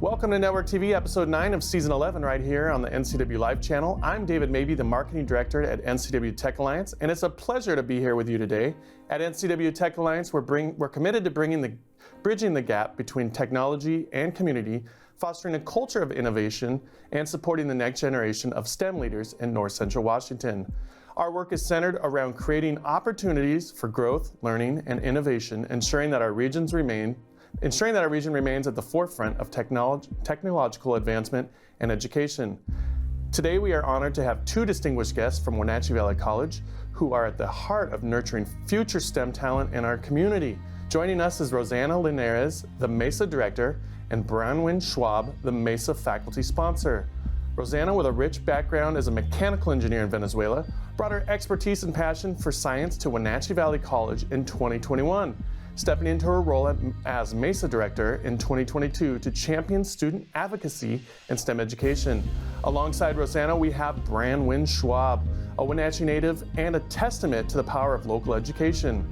Welcome to Network TV, episode 9 of season 11 right here on the NCW Live channel. I'm David Mabee, the marketing director at NCW Tech Alliance, and it's a pleasure to be here with you today. At NCW Tech Alliance, we're committed to bridging the gap between technology and community, fostering a culture of innovation, and supporting the next generation of STEM leaders in North Central Washington. Our work is centered around creating opportunities for growth, learning, and innovation, ensuring that our region remains at the forefront of technological advancement and education. Today we are honored to have two distinguished guests from Wenatchee Valley College who are at the heart of nurturing future STEM talent in our community. Joining us is Rosana Linarez, the MESA Director, and Branwen Schaub, the MESA Faculty Sponsor. Rosana, with a rich background as a mechanical engineer in Venezuela, brought her expertise and passion for science to Wenatchee Valley College in 2021. Stepping into her role as MESA Director in 2022 to champion student advocacy in STEM education. Alongside Rosana, we have Branwen Schaub, a Wenatchee native and a testament to the power of local education.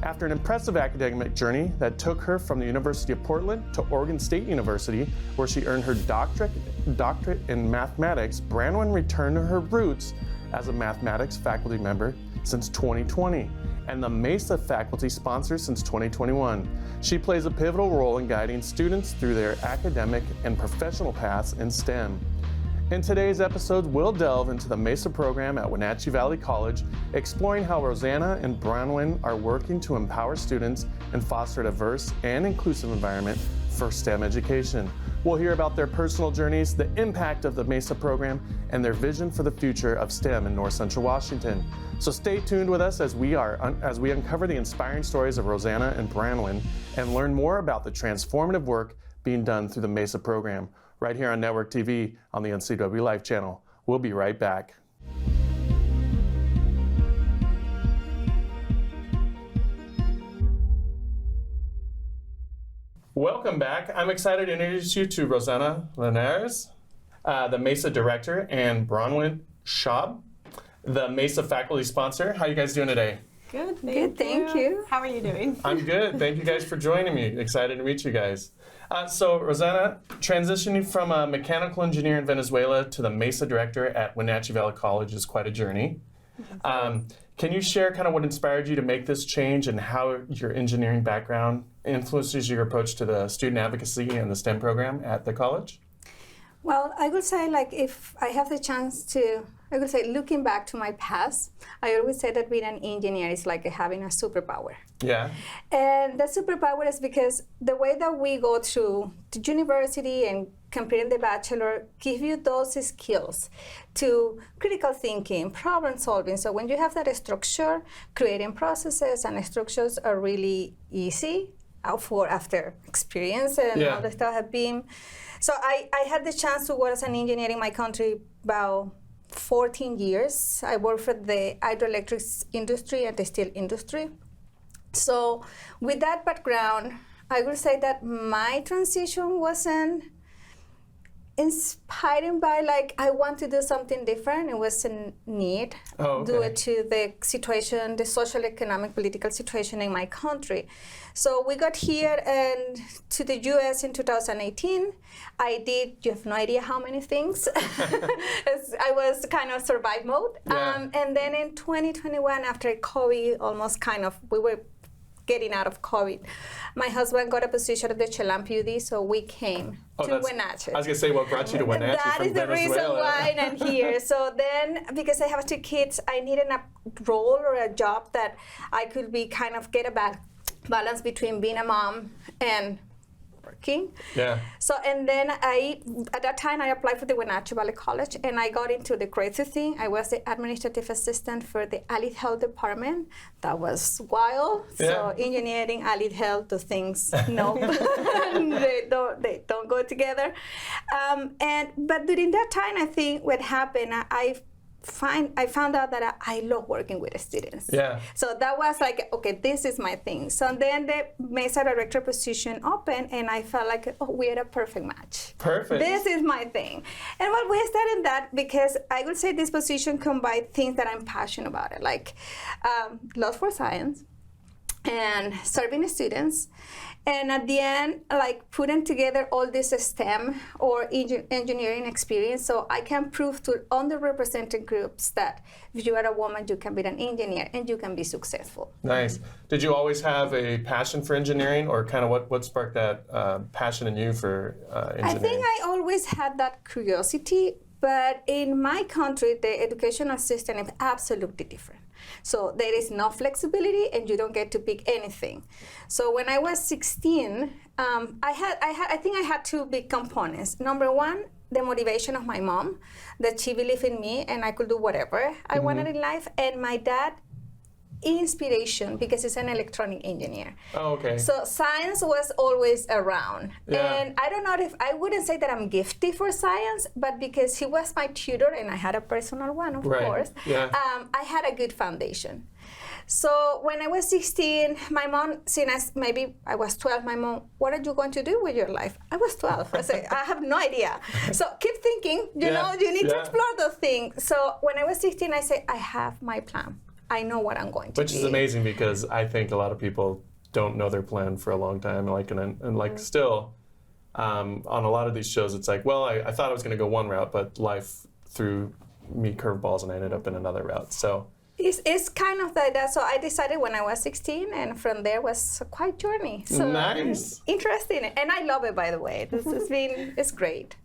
After an impressive academic journey that took her from the University of Portland to Oregon State University, where she earned her doctorate in mathematics, Branwen returned to her roots as a mathematics faculty member since 2020. And the MESA faculty sponsor since 2021. She plays a pivotal role in guiding students through their academic and professional paths in STEM. In today's episode, we'll delve into the MESA program at Wenatchee Valley College, exploring how Rosana and Branwen are working to empower students and foster a diverse and inclusive environment for STEM education. We'll hear about their personal journeys, the impact of the MESA program, and their vision for the future of STEM in North Central Washington. So stay tuned with us as we uncover the inspiring stories of Rosana and Branwen and learn more about the transformative work being done through the MESA program right here on Network TV on the NCW Live channel. We'll be right back. Welcome back. I'm excited to introduce you to Rosana Linarez, the MESA Director, and Branwen Schaub, the MESA Faculty Sponsor. How are you guys doing today? Good, thank you. How are you doing? I'm good. Thank you guys for joining me. Excited to meet you guys. So Rosana, transitioning from a mechanical engineer in Venezuela to the MESA Director at Wenatchee Valley College is quite a journey. Can you share kind of what inspired you to make this change and how your engineering background influences your approach to the student advocacy and the STEM program at the college? Well, I would say, like, if I have the chance to, I would say, looking back to my past, I always say that being an engineer is like having a superpower. Yeah. And the superpower is because the way that we go through the university and completing the bachelor give you those skills to critical thinking, problem solving. So when you have that structure, creating processes and structures are really easy after experience and all the stuff have been. So I had the chance to work as an engineer in my country about 14 years. I worked for the hydroelectric industry and the steel industry. So with that background, I would say that my transition wasn't inspired by, like, I want to do something different. It was a need due to the situation, the social, economic, political situation in my country. So we got here and to the US in 2018. You have no idea how many things. I was kind of survive mode. Yeah. And then in 2021, after COVID, we were getting out of COVID, my husband got a position at the Chelan PUD, so we came to Wenatchee. I was going to say, what brought you to Wenatchee That from is the Venezuela? reason why I'm here. So then, because I have 2 kids, I needed a role or a job that I could get a balance between being a mom and working. Yeah. So, and then at that time, I applied for the Wenatchee Valley College, and I got into the crazy thing. I was the administrative assistant for the allied health department. That was wild. Yeah. So engineering, allied health, those things, no, they don't go together. But during that time, I think what happened, I found out that I love working with the students. Yeah. So that was like, okay, this is my thing. So then the MESA Director position opened, and I felt like, we had a perfect match. Perfect. This is my thing. And well, we started that because I would say this position combined things that I'm passionate about, like love for science, and serving students. And at the end, like putting together all this STEM or engineering experience, so I can prove to underrepresented groups that if you are a woman, you can be an engineer and you can be successful. Nice. Did you always have a passion for engineering, or kind of what sparked that passion in you for engineering? I think I always had that curiosity, but in my country, the educational system is absolutely different. So there is no flexibility, and you don't get to pick anything. So when I was 16, I think I had two big components. Number one, the motivation of my mom, that she believed in me and I could do whatever I wanted in life, and my dad, inspiration, because he's an electronic engineer. Oh, okay. So science was always around. Yeah. And I don't know if, I wouldn't say that I'm gifted for science, but because he was my tutor and I had a personal one, of course, Yeah. I had a good foundation. So when I was 16, my mom, since maybe I was 12, my mom, what are you going to do with your life? I was 12. I said, I have no idea. So keep thinking, you know, you need to explore those things. So when I was 16, I said, I have my plan. I know what I'm going to do. Which is amazing, because I think a lot of people don't know their plan for a long time. And like still, on a lot of these shows, it's like, well, I thought I was going to go one route, but life threw me curveballs and I ended up in another route. So it's kind of like that. So I decided when I was 16, and from there was quite journey. So nice. Interesting. And I love it, by the way. It's great.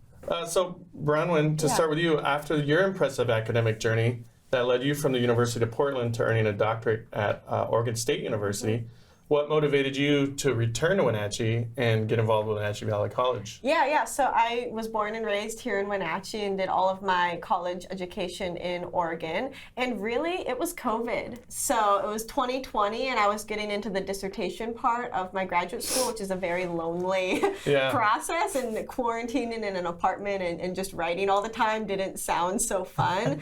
So Branwen, to start with you, after your impressive academic journey that led you from the University of Portland to earning a doctorate at Oregon State University, what motivated you to return to Wenatchee and get involved with Wenatchee Valley College? Yeah. So I was born and raised here in Wenatchee and did all of my college education in Oregon. And really, it was COVID. So it was 2020, and I was getting into the dissertation part of my graduate school, which is a very lonely process. And quarantining in an apartment and just writing all the time didn't sound so fun.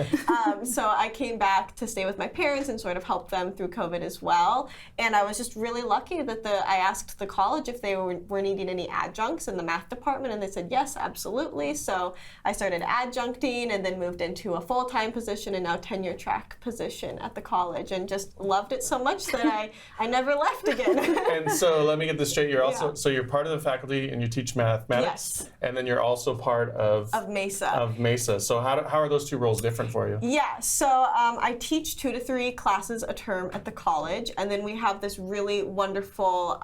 So I came back to stay with my parents and sort of help them through COVID as well. And I was just really lucky that I asked the college if they were needing any adjuncts in the math department, and they said yes, absolutely. So I started adjuncting and then moved into a full-time position and now tenure track position at the college, and just loved it so much that I never left again. And so let me get this straight. You're also so you're part of the faculty and you teach mathematics. Yes. And then you're also part of MESA. Of MESA. So how are those two roles different for you? Yeah. So I teach 2 to 3 classes a term at the college, and then we have this really wonderful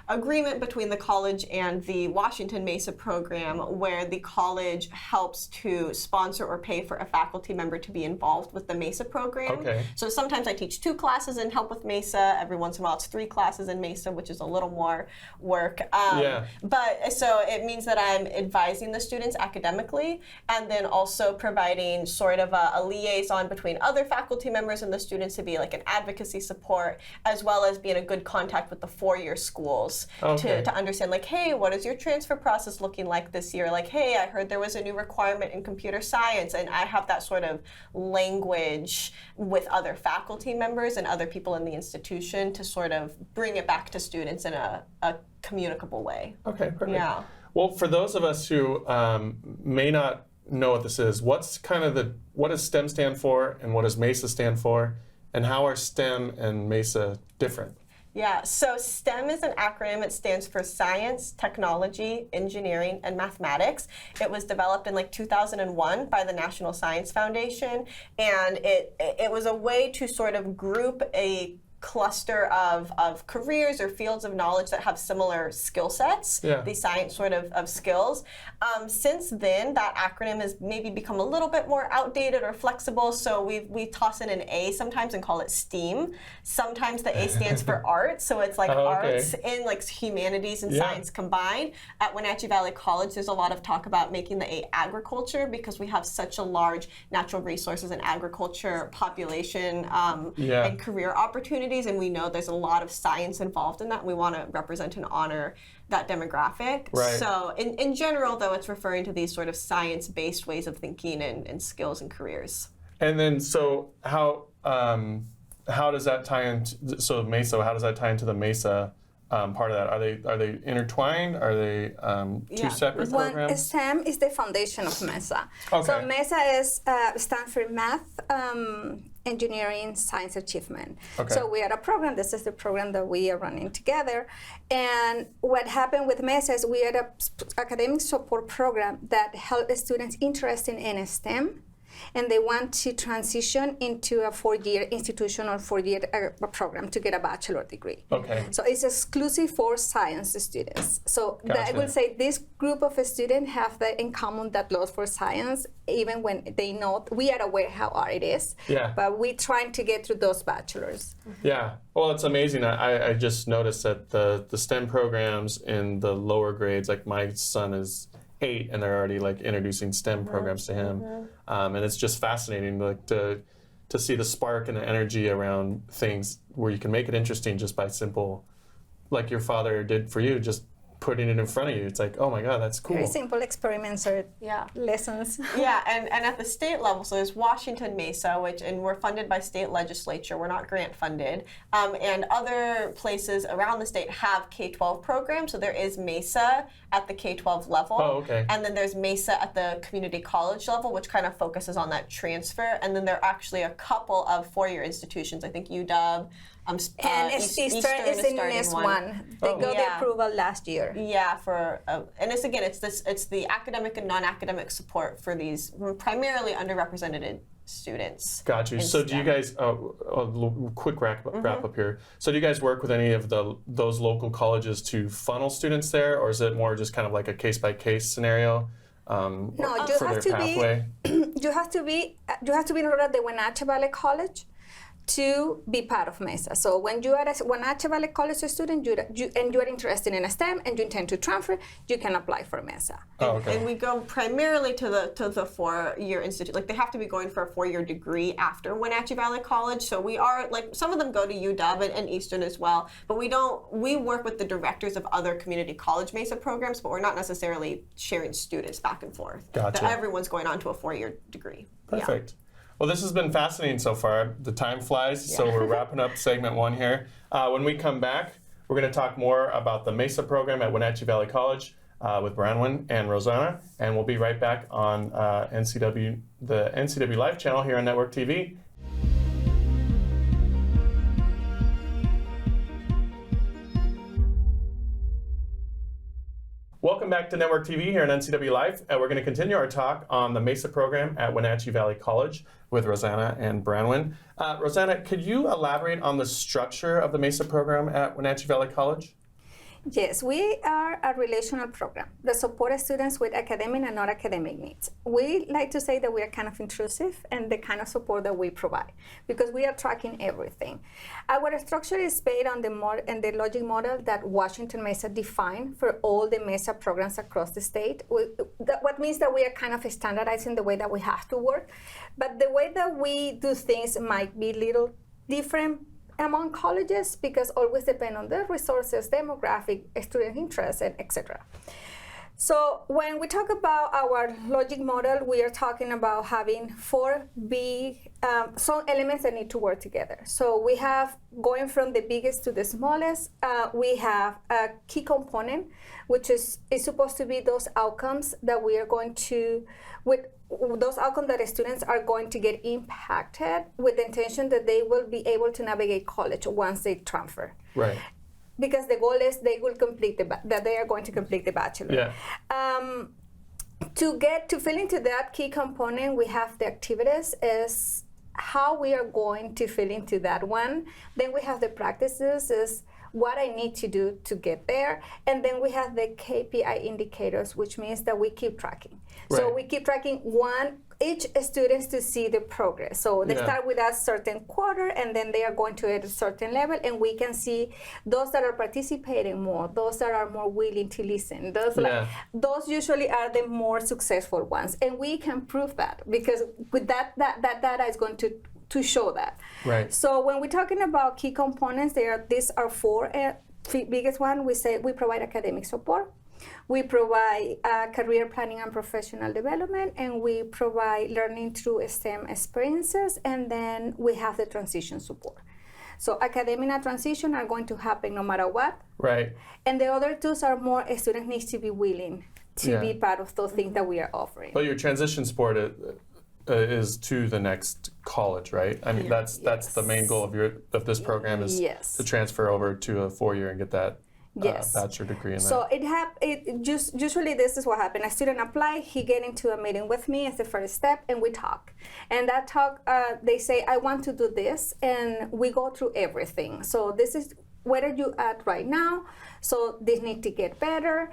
agreement between the college and the Washington MESA program, where the college helps to sponsor or pay for a faculty member to be involved with the MESA program. Okay. So sometimes I teach 2 classes and help with MESA. Every once in a while it's 3 classes in MESA, which is a little more work. But so it means that I'm advising the students academically, and then also providing sort of a liaison between other faculty members and the students to be like an advocacy support, as well as being a good contact with the 4-year schools to understand, like, hey, what is your transfer process looking like this year? Like, hey, I heard there was a new requirement in computer science, and I have that sort of language with other faculty members and other people in the institution to sort of bring it back to students in a communicable way. Okay, perfect. Yeah. Well, for those of us who may not know what this is, what does STEM stand for, and what does MESA stand for, and how are STEM and MESA different? Yeah, so STEM is an acronym. It stands for Science, Technology, Engineering, and Mathematics. It was developed in like 2001 by the National Science Foundation, and it was a way to sort of group a cluster of careers or fields of knowledge that have similar skill sets, the science sort of skills. Since then, that acronym has maybe become a little bit more outdated or flexible, so we toss in an A sometimes and call it STEAM. Sometimes the A stands for art, so it's like arts and like humanities and science combined. At Wenatchee Valley College, there's a lot of talk about making the A agriculture, because we have such a large natural resources and agriculture population and career opportunities, and we know there's a lot of science involved in that. We want to represent and honor that demographic. Right. So in general, though, it's referring to these sort of science-based ways of thinking and skills and careers. And then, so how does that tie into, so MESA, how does that tie into the MESA part of that? Are they intertwined? Are they two separate programs? STEM is the foundation of MESA. Okay. So MESA stands for math, engineering, science achievement. Okay. So we are a program. This is the program that we are running together. And what happened with MESA is we had a academic support program that helped the students interested in STEM, and they want to transition into a 4-year institution or 4-year program to get a bachelor degree. Okay. So it's exclusive for science students. So I Gotcha. would say this group of students have that in common, that love for science, even when they know, we are aware how hard it is, Yeah. but we're trying to get through those bachelors. Yeah, well, it's amazing. I just noticed that the STEM programs in the lower grades, like my son is 8 and they're already like introducing STEM programs to him, and it's just fascinating like to see the spark and the energy around things where you can make it interesting just by simple, like your father did for you, just putting it in front of you. It's like, oh my God, that's cool. Very simple experiments or Yeah. lessons. Yeah, and at the state level, so there's Washington MESA, and we're funded by state legislature. We're not grant funded. And other places around the state have K-12 programs. So there is MESA at the K-12 level. Oh, okay. And then there's MESA at the community college level, which kind of focuses on that transfer. And then there are actually a couple of 4-year institutions. I think UW, And Eastern is the next one. They Oh. got the Yeah. approval last year. Yeah, and it's the academic and non-academic support for these primarily underrepresented students. Got you. in So do you STEM. guys, quick wrap up here. So do you guys work with any of those local colleges to funnel students there, or is it more just kind of like a case-by-case scenario No, you for have their to pathway? you have to be enrolled at the Wenatchee Valley College to be part of MESA. So when you are a Wenatchee Valley College student and you are interested in STEM and you intend to transfer, you can apply for MESA. Oh, okay. And we go primarily to the 4-year institute. Like they have to be going for a 4-year degree after Wenatchee Valley College. So we are like some of them go to UW and Eastern as well. But we work with the directors of other community college MESA programs, but we're not necessarily sharing students back and forth. Gotcha. But everyone's going on to a 4-year degree. Yeah. Perfect. Well, this has been fascinating so far. The time flies, so we're wrapping up segment 1 here. When we come back, we're going to talk more about the MESA program at Wenatchee Valley College with Branwen and Rosana, and we'll be right back on the NCW Live channel here on Network TV. Welcome back to Network TV here on NCW Live. We're going to continue our talk on the MESA program at Wenatchee Valley College with Rosana and Branwen. Rosana, could you elaborate on the structure of the MESA program at Wenatchee Valley College? Yes, we are a relational program that supports students with academic and non-academic needs. We like to say that we are kind of intrusive in the kind of support that we provide because we are tracking everything. Our structure is based on the logic model that Washington MESA defined for all the MESA programs across the state. What means that we are kind of standardizing the way that we have to work, but the way that we do things might be a little different among colleges because always depend on the resources, demographic, student interest, and etc. So when we talk about our logic model, we are talking about having 4 big some elements that need to work together. So we have going from the biggest to the smallest. We have a key component, which is supposed to be those outcomes that we are going to, with those outcomes that the students are going to get impacted with the intention that they will be able to navigate college once they transfer. Right. Because the goal is they will complete that they are going to complete the bachelor. Yeah. To fill into that key component, we have the activities is how we are going to fill into that one. Then we have the practices is what I need to do to get there. And then we have the KPI indicators, which means that we keep tracking. Right. So we keep tracking each student to see the progress. So they start with a certain quarter and then they are going to at a certain level and we can see those that are participating more, those that are more willing to listen. Those usually are the more successful ones. And we can prove that because with that data is going to show that. Right. So when we're talking about key components, these are 4 biggest one. We say we provide academic support. We provide career planning and professional development, and we provide learning through STEM experiences, and then we have the transition support. So academic and transition are going to happen no matter what. Right. And the other 2 are more students need to be willing to be part of those things that we are offering. Well, your transition support, is to the next college, right? I mean, that's the main goal of this program is to transfer over to a 4-year and get that bachelor degree in so that. Usually this is what happened. A student apply, he get into a meeting with me as the first step, and we talk. And that talk, they say, I want to do this, and we go through everything. So this is where are you at right now? So this need to get better.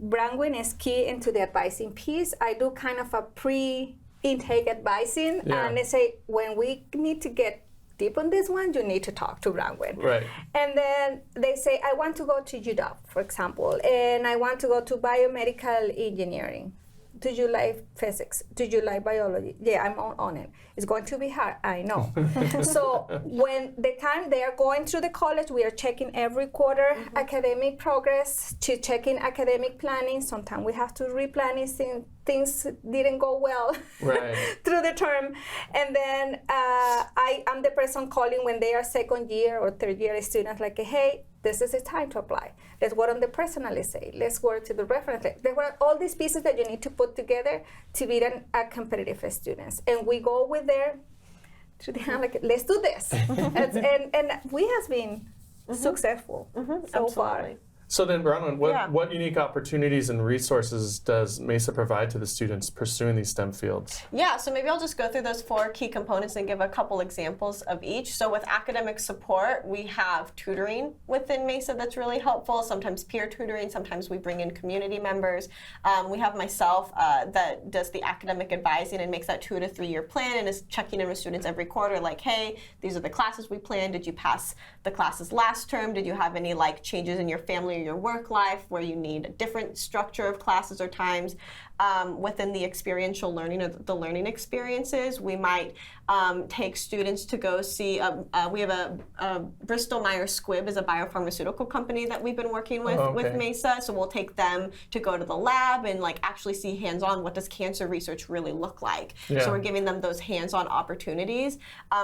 Branwen is key into the advising piece. I do kind of a pre-intake advising, and they say, when we need to get deep on this one, you need to talk to Branwen. Right. And then they say, I want to go to UW, for example, and I want to go to biomedical engineering. Do you like physics? Do you like biology? Yeah, I'm on it. It's going to be hard, I know. So when the time they are going through the college, we are checking every quarter academic progress, to checking academic planning. Sometimes we have to replan it, things didn't go well through the term. And then I'm the person calling when they are second year or third year students, like, hey, this is the time to apply. Let's work on the personal essay. Let's work to the reference. There were all these pieces that you need to put together to be a competitive students. And we go with there to the hand, like, let's do this. and we have been successful so far. So then, Branwen, what unique opportunities and resources does MESA provide to the students pursuing these STEM fields? Yeah, so maybe I'll just go through those 4 key components and give a couple examples of each. So with academic support, we have tutoring within MESA that's really helpful, sometimes peer tutoring, sometimes we bring in community members. We have myself that does the academic advising and makes that 2 to 3 year plan and is checking in with students every quarter, like, hey, these are the classes we planned. Did you pass the classes last term? Did you have any changes in your family or your work life where you need a different structure of classes or times? Within the experiential learning or the learning experiences, we might take students to go see, we have a Bristol Myers Squibb is a biopharmaceutical company that we've been working with MESA, so we'll take them to go to the lab and actually see hands-on what does cancer research really look like. So we're giving them those hands-on opportunities.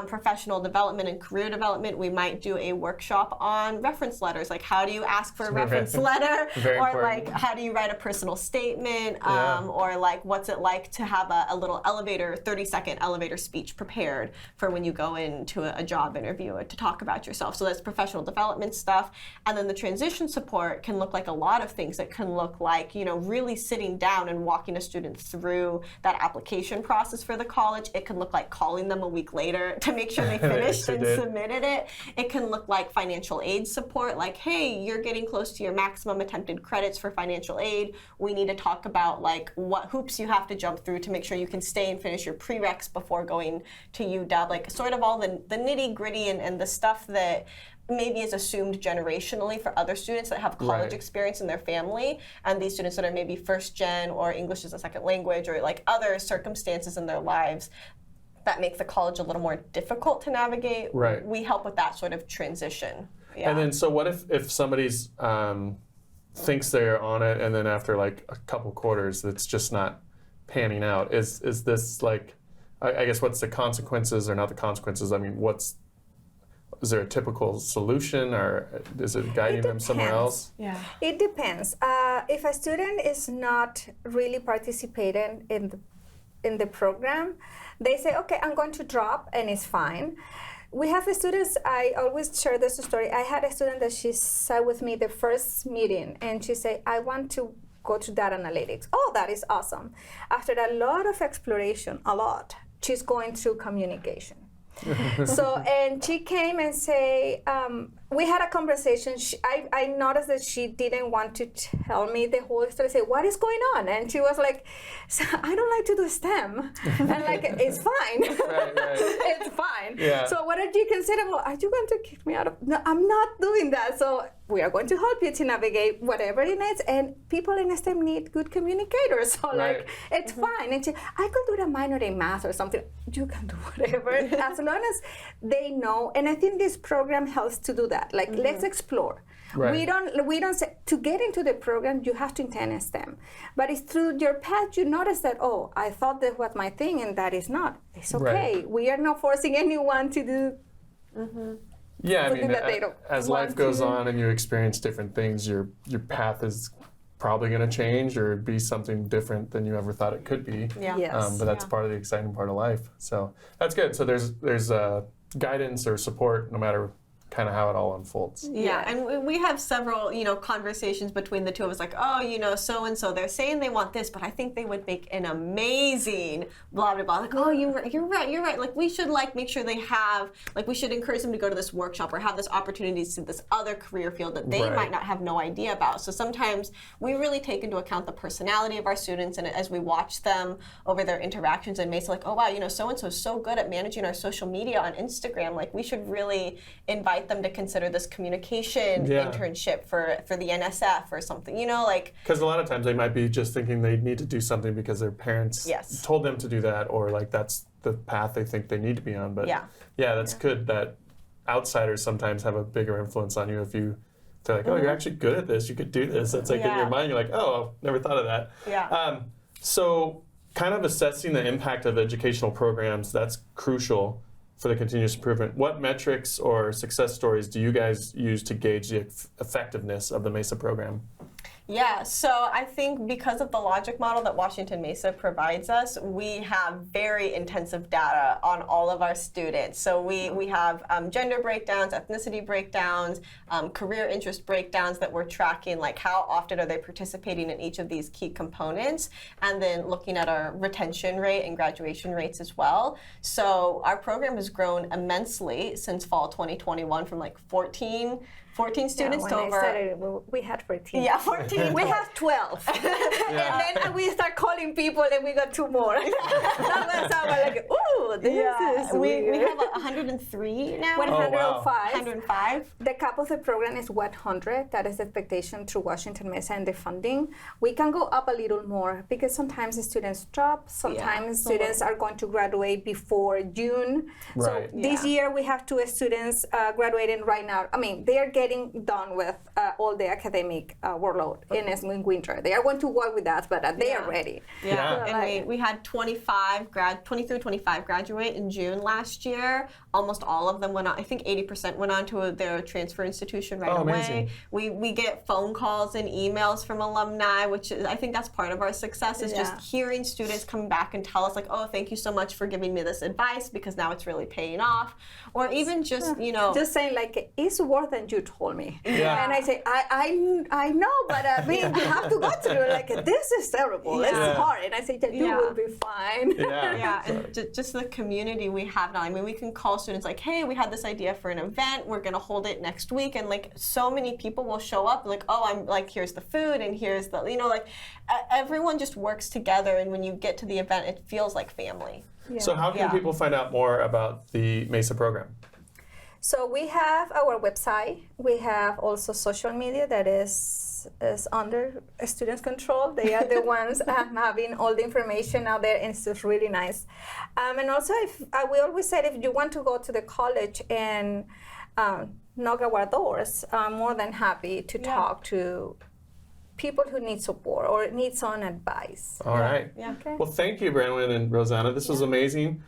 Professional development and career development, we might do a workshop on reference letters, like how do you ask for a reference letter, or how do you write a personal statement, or what's it like to have a little 30-second elevator speech prepared for when you go into a job interview to talk about yourself. So that's professional development stuff. And then the transition support can look like a lot of things. It can look like, really sitting down and walking a student through that application process for the college. It can look like calling them a week later to make sure they finished and submitted it. It can look like financial aid support, like, hey, you're getting close to your maximum attempted credits for financial aid. We need to talk about what hoops you have to jump through to make sure you can stay and finish your prereqs before going to UW, sort of all the nitty gritty and the stuff that maybe is assumed generationally for other students that have college experience in their family, and these students that are maybe first gen or English as a second language or other circumstances in their lives that make the college a little more difficult to navigate. We help with that sort of transition. And then, so what if somebody's thinks they're on it, and then after a couple quarters, it's just not panning out? Is this I guess what's the consequences, or not the consequences? I mean, is there a typical solution, or is it guiding them somewhere else? Yeah, it depends. If a student is not really participating in the program, they say, okay, I'm going to drop, and it's fine. We have students, I always share this story. I had a student that she sat with me the first meeting, and she said, I want to go to data analytics. Oh, that is awesome. After a lot of exploration, she's going through communication. And she came and say, we had a conversation. I noticed that she didn't want to tell me the whole story. I said, what is going on? And she was like, so I don't like to do STEM. And it's fine. It's fine. Yeah. So what did you consider? Well, are you going to kick me out of? No, I'm not doing that. So we are going to help you to navigate whatever it needs. And people in STEM need good communicators. So it's fine. And she, I could do a minor in math or something. You can do whatever, as long as they know. And I think this program helps to do that. Let's explore. We don't say to get into the program you have to intend STEM, but it's through your path you notice that, oh, I thought that was my thing and that is not. It's okay. We are not forcing anyone to do. Yeah, I mean, as life goes on and you experience different things, your path is probably going to change or be something different than you ever thought it could be. Yeah. Yes. But that's part of the exciting part of life. So that's good. So there's guidance or support no matter kind of how it all unfolds. Yeah, and we have several, conversations between the two of us, like, oh, so and so, they're saying they want this, but I think they would make an amazing blah blah blah. Like, oh, you're right. Like, we should make sure they have, we should encourage them to go to this workshop or have this opportunity to this other career field that they Right. might not have no idea about. So sometimes we really take into account the personality of our students, and as we watch them over their interactions in MESA, like, oh wow, so and so is so good at managing our social media on Instagram. Like, we should really invite them to consider this communication internship for the NSF or something, Because a lot of times they might be just thinking they need to do something because their parents told them to do that, or that's the path they think they need to be on. But that's good that outsiders sometimes have a bigger influence on you if you feel like, oh, you're actually good at this, you could do this. It's like in your mind, you're like, oh, never thought of that. Yeah. So kind of assessing the impact of educational programs, that's crucial for the continuous improvement. What metrics or success stories do you guys use to gauge the effectiveness of the MESA program? Yeah, so I think because of the logic model that Washington MESA provides us, we have very intensive data on all of our students. So we have gender breakdowns, ethnicity breakdowns, career interest breakdowns that we're tracking, like how often are they participating in each of these key components, and then looking at our retention rate and graduation rates as well. So our program has grown immensely since fall 2021 from 14 students to over. I started, we had 14. Yeah, 14. We have 12. And then we start calling people and we got 2 more. That was like, ooh, this is we weird. have 103 now. 105. 105. The cap of the program is 100. That is the expectation through Washington MESA and the funding. We can go up a little more because sometimes the students drop. Sometimes students are going to graduate before June. Right. So this year we have 2 students graduating right now. I mean, they are getting done with all the academic workload in winter. They are going to work with us, but they are ready. Yeah, and we had 23, 25 graduate in June last year. Almost all of them went on, I think 80% went on to their transfer institution right away. Amazing. We get phone calls and emails from alumni, which is, I think that's part of our success, is just hearing students come back and tell us like, oh, thank you so much for giving me this advice because now it's really paying off. Or even just, just saying like, it's worth than you told me. Yeah. And I say, I know, but I mean, you have to go through like, this is terrible, it's hard. And I say, you will be fine. Yeah, and just the community we have now. I mean, we can call students like, hey, we had this idea for an event, we're gonna hold it next week, and like so many people will show up like, oh, I'm like, here's the food and here's the, like everyone just works together, and when you get to the event, it feels like family. Yeah. So how can people find out more about the MESA program? So we have our website. We have also social media that is under students' control. They are the ones having all the information out there, and it's just really nice. And also, we always said if you want to go to the college and knock our doors, I'm more than happy to talk to people who need support or need some advice. All right. Yeah. Okay. Well, thank you, Branwen and Rosana. This was amazing.